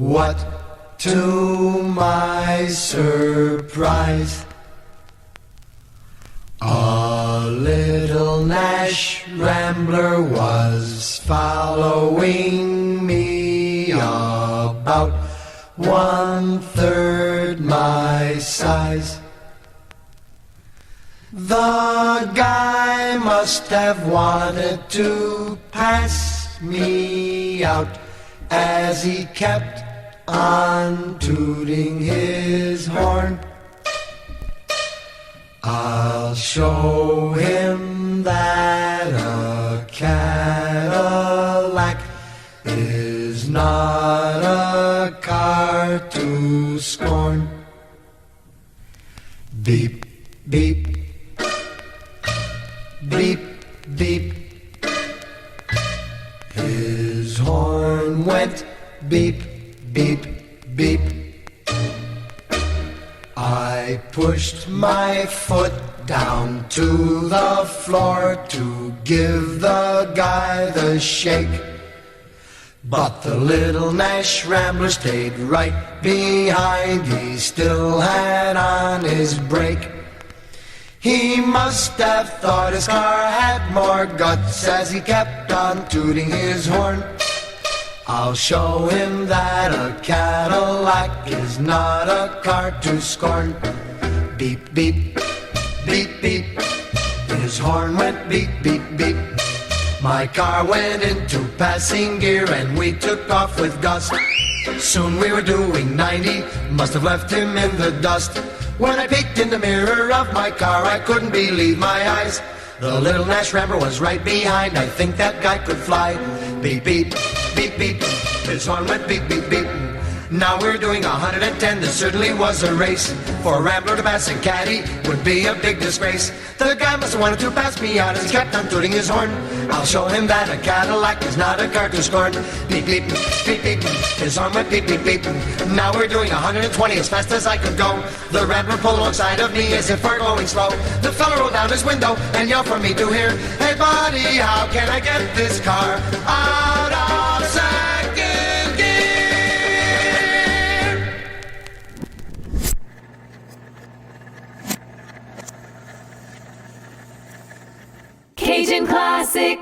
What to my surprise, a little Nash Rambler was following me about 1/3 my size. The guy must have wanted to pass me out, as he kept on tooting his horn. I'll show him that a Cadillac is not a car to scorn. Beep, beep, beep, beep. His horn went beep, beep, beep. I pushed my foot down to the floor to give the guy the shake, but the little Nash Rambler stayed right behind. He still had on his brake. He must have thought his car had more guts as he kept on tooting his horn. I'll show him that a Cadillac is not a car to scorn. Beep, beep, beep, beep. His horn went beep, beep, beep. My car went into passing gear and we took off with gust. Soon we were doing 90, must have left him in the dust. When I peeked in the mirror of my car, I couldn't believe my eyes. The little Nash Rambler was right behind. I think that guy could fly. Beep, beep, beep, beep. His horn went beep, beep, beep. Now we're doing 110. This certainly was a race. For a Rambler to pass a Caddy would be a big disgrace. The guy must have wanted to pass me out as he kept on tooting his horn. I'll show him that a Cadillac is not a car to scorn. Beep, beep, beep, beep. His horn went beep, beep, beep. Now we're doing 120 as fast as I could go. The Rambler pulled alongside of me as if we're going slow. The fella rolled down his window and yelled for me to hear, "Hey buddy, how can I get this car out of second gear?" Cajun Classic.